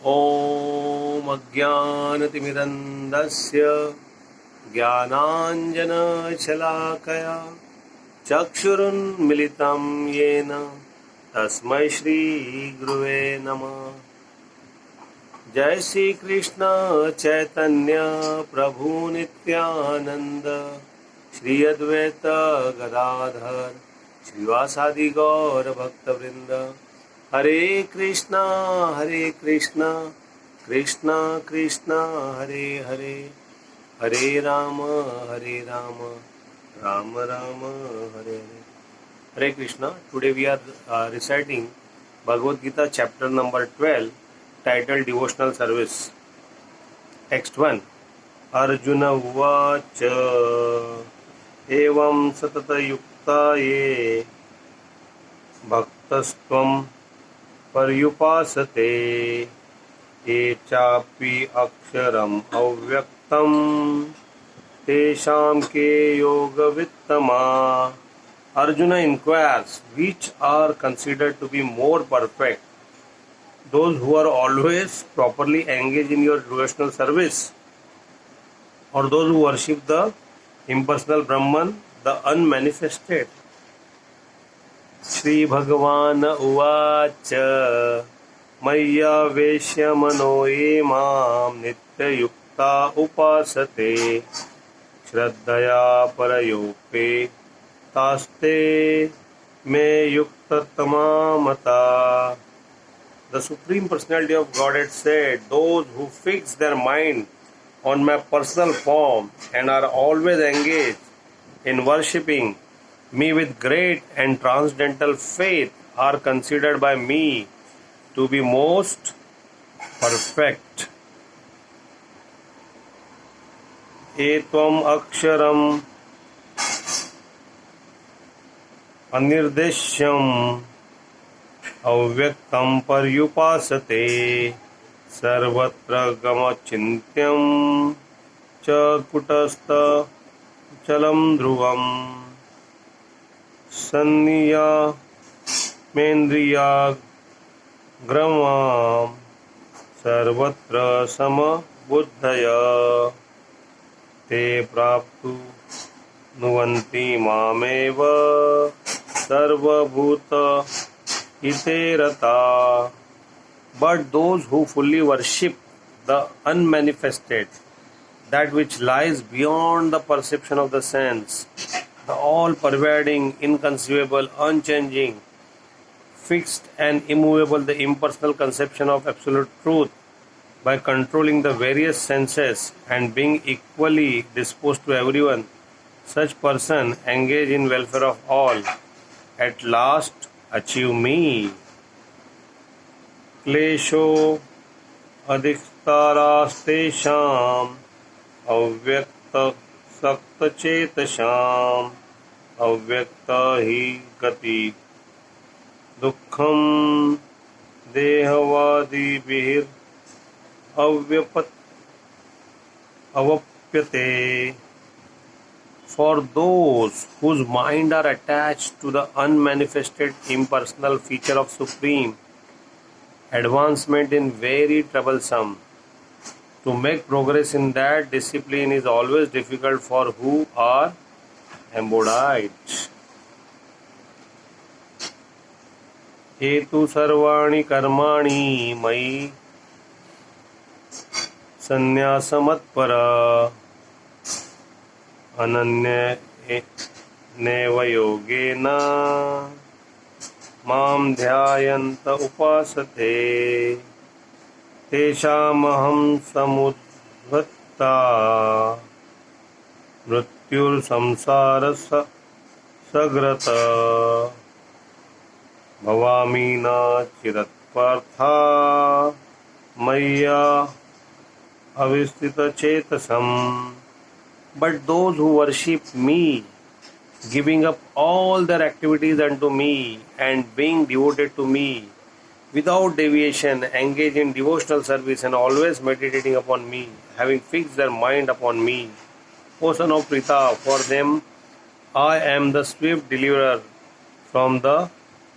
ॐ अज्ञानतिमिरन्दस्य ज्ञानाञ्जनशलाकया चक्षुरुन्मिलितं येन तस्मै श्रीगुरुवे नमः। जय श्री कृष्ण चैतन्य प्रभु नित्यानंद श्री अद्वैत गदाधर श्रीवासादि गौर भक्तवृंद। हरे कृष्णा कृष्णा कृष्णा हरे हरे, हरे Ram Ram Ram Hare Hare. Hare Krishna. Today we are reciting Bhagavad Gita chapter number 12 titled Devotional Service. Text 1. Arjuna uvacha evam satatayukta ye bhaktastvam paryupasate ye chapi aksharam avyaktam tesham ke yoga vittama. Arjuna inquires, which are considered to be more perfect, those who are always properly engaged in your devotional service, or those who worship the impersonal Brahman, the unmanifested? Shri Bhagavan Uvacha Maya Veshya Mano Emam Nitya Yukta Upasate Shraddhaya Parayope Taste me yuktama mata. The Supreme Personality of Godhead said, those who fix their mind on my personal form and are always engaged in worshipping me with great and transcendental faith are considered by me to be most perfect. Etvam aksharam अनिर्देश्यम अव्यक्तं पर्युपासते सर्वत्र गमचिन्त्यं च कुटस्थचलं ध्रुवम् संनियमेन्द्रियाग्रमां सर्वत्र समबुद्धय ते प्राप्तु नुवन्ति मामेव सर्वभूत हिते रता. But those who fully worship the unmanifested, that which lies beyond the perception of the sense, the all-pervading, inconceivable, unchanging, fixed and immovable, the impersonal conception of absolute truth, by controlling the various senses and being equally disposed to everyone, such person engage in welfare of all, at last achieve me. Klesho adhiktarastesham avyakta sakta chetasham avyakta hi gati dukkham dehavadi bihir avapyate. For those whose mind are attached to the unmanifested impersonal feature of Supreme, advancement is very troublesome. To make progress in that discipline is always difficult for who are embodied. Etu sarvani karmani mai sanyasamatpara अनन्य नेव योगेना माम ध्यायन्त उपासते तेषामहं समुद्धृता मृत्युर्संसार सग्रत भवामि न चिरत्पार्था मय्या अविस्थितचेतसम्. But those who worship me, giving up all their activities unto me and being devoted to me, without deviation, engage in devotional service and always meditating upon me, having fixed their mind upon me, O son of Pritha, for them I am the swift deliverer from the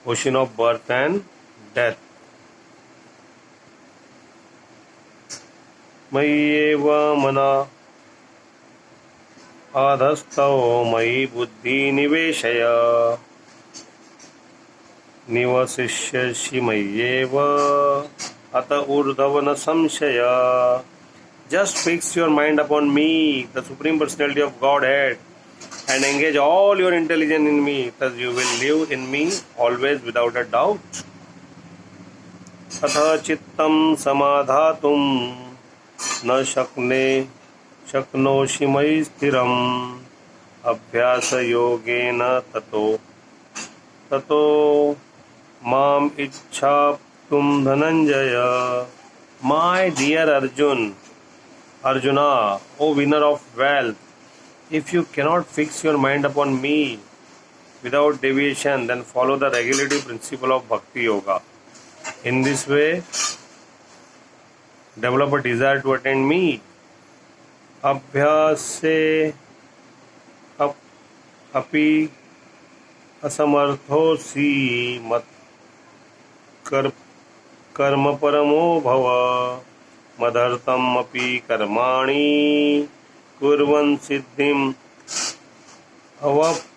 ocean of birth and death. मय्येव मना आधस्तव मयि बुद्धि निवेशय निवसिष्यसि मय्येव अत ऊर्ध्व न संशय. Just fix your mind upon me, the Supreme Personality of Godhead, and engage all your intelligence in me. Thus you will live in me always without a doubt. अथ चित्तं समाधातुं न शक्नोषि मयि स्थिरम् अभ्यासयोगेन ततो ततो माम इच्छाप्तुं Dhananjay. My dear Arjuna, O winner of wealth, if you cannot fix your mind upon me without deviation, then follow the regulative principle of Bhakti Yoga. In this way, develop a desire to attain me. Abhyase अपि असमर्थोऽसि कर्म परमो भव मदर्थम अपि कर्माणि कुर्वन् सिद्धिम् अवाप्स्यसि.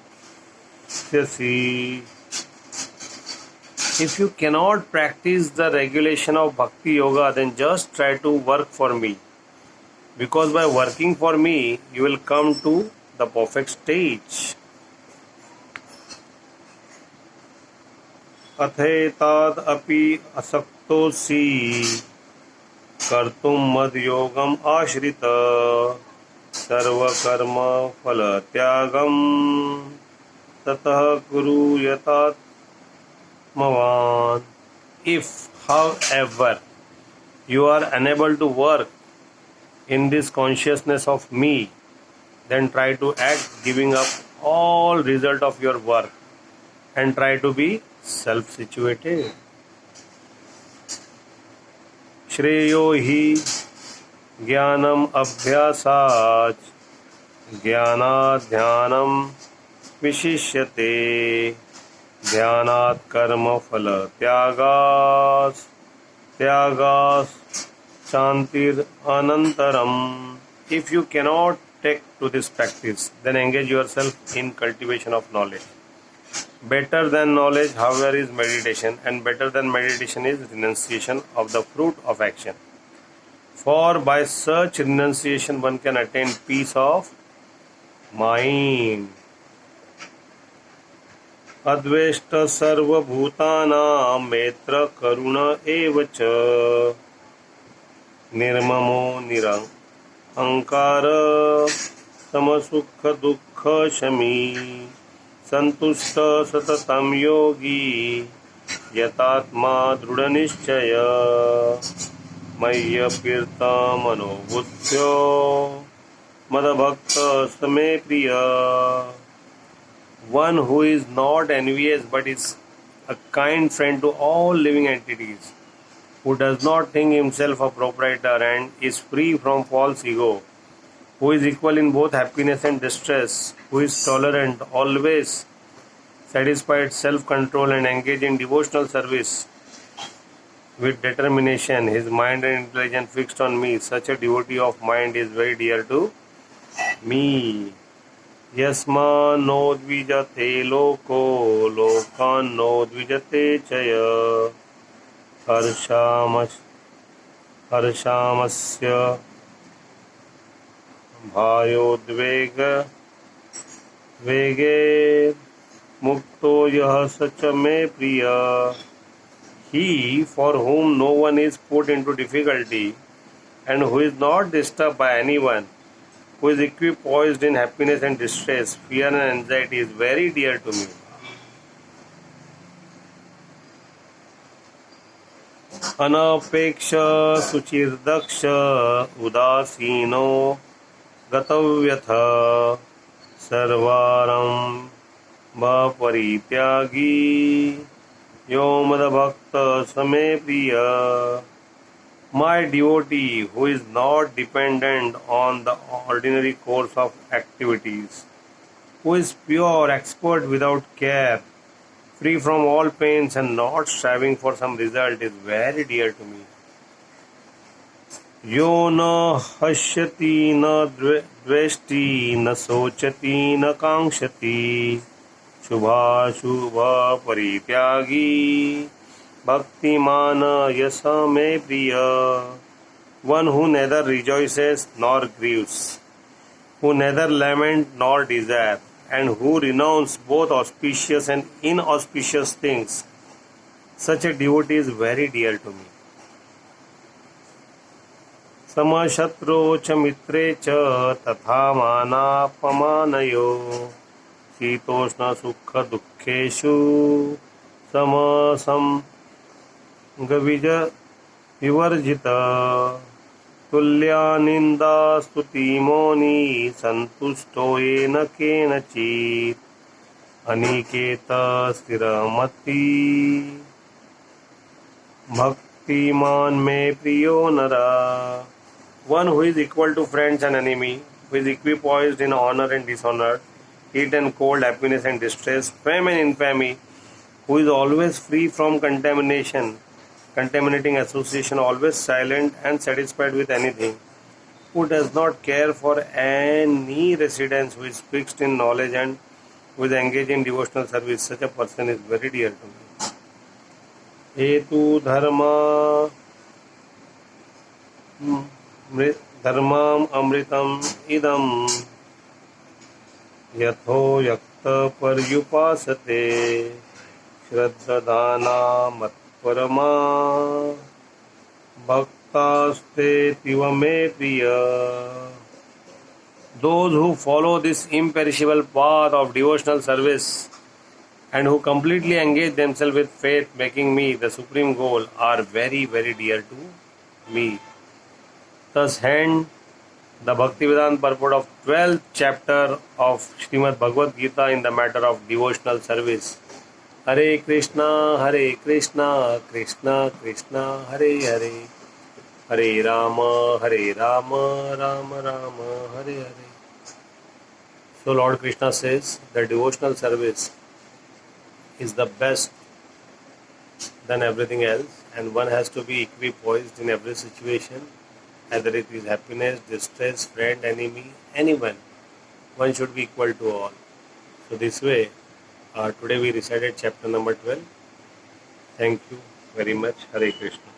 If you cannot practice the regulation of Bhakti Yoga, then just try to work for me. Because by working for me, you will come to the perfect stage. अथेताद् अपि असक्तोऽसि कर्तुं मद्योगम् आश्रित सर्वकर्म फलत्यागम् ततः कुरु यतात्मवान्. If, however, you are unable to work in this consciousness of me, then try to act giving up all result of your work and try to be self-situated. श्रेयो हि ज्ञानम अभ्यासाच् ज्ञानात् ध्यानं विशिष्यते ध्यानात् कर्म फल त्यागात् शांतिर अनंतरम. If you cannot take to this practice, then engage yourself in cultivation of knowledge. Better than knowledge, however, is meditation, and better than meditation is renunciation of the fruit of action. For by such renunciation one can attain peace of mind. अद्वेष्ट सर्वभूतानां मैत्र करुण एव च निर्ममो निरहंकार समसुख दुःख शमी संतुष्ट सततं योगी यतात्मा दृढ़निश्चय मय्यर्पित मनोबुद्ध्यो मदभक्त समे प्रिय. One who is not envious but is a kind friend to all living entities, who does not think himself a proprietor and is free from false ego, who is equal in both happiness and distress, who is tolerant, always satisfied, self-control and engaged in devotional service with determination, his mind and intelligence fixed on me. Such a devotee of mind is very dear to me. यस्मान्नोद्विजते लोको लोकान्नोद्विजते चय हर्षामस्य भायोद्वेगे मुक्तो यः स च मे प्रिय. He for whom no one is put into difficulty and who is not disturbed by anyone, who is equipoised in happiness and distress, fear and anxiety, is very dear to me. अनपेक्ष सुचिर्दक्ष उदासीनो गतव्यथ सर्वारंभ परित्यागी यो मद्भक्त समे प्रिय. My devotee who is not dependent on the ordinary course of activities, who is pure, expert without care, free from all pains and not striving for some result, is very dear to me. यो न हश्यति न द्वेष्टि न शोचति न कांक्षति शुभाशुभ परित्यागी भक्तिमान yes may प्रिय. One who neither rejoices nor grieves, who neither lament nor desire, and who renounces both auspicious and inauspicious things. Such a devotee is very dear to me. समशत्रो च मित्रे च तथा मानापमानयो शीतोष्ण सुख दुःखेषु विवर्जित तुल्या निंदा स्तुति मौनी संतुष्टो येन केनचित् अनिकेत स्थिरमति भक्तिमान में प्रियो नरा. One who is equal to friends and enemy, who is equipoised in honor and dishonor, heat and cold, happiness and distress, fame and infamy, who is always free from contaminating association, always silent and satisfied with anything, who does not care for any residence, who is fixed in knowledge and who is engaged in devotional service. Such a person is very dear to me. Hetu dharma धर्मम अमृतम इदम यथो यक्त पर्युपासते श्रद्धाना मत्परमा भक्तास्ते तिव मे प्रिय. Those who follow this imperishable path of devotional service and who completely engage themselves with faith, making me the supreme goal, are very, very dear to me. Thus end the Bhaktivedanta purport of 12th chapter of Srimad Bhagavad Gita in the matter of devotional service. Hare Krishna, Krishna Krishna, Hare Hare, Hare Rama, Rama Rama, Hare Hare. So Lord Krishna says that devotional service is the best than everything else, and one has to be equipoised in every situation. Either it is happiness, distress, friend, enemy, anyone, one should be equal to all. So this way, today we recited chapter number 12. Thank you very much. Hare Krishna.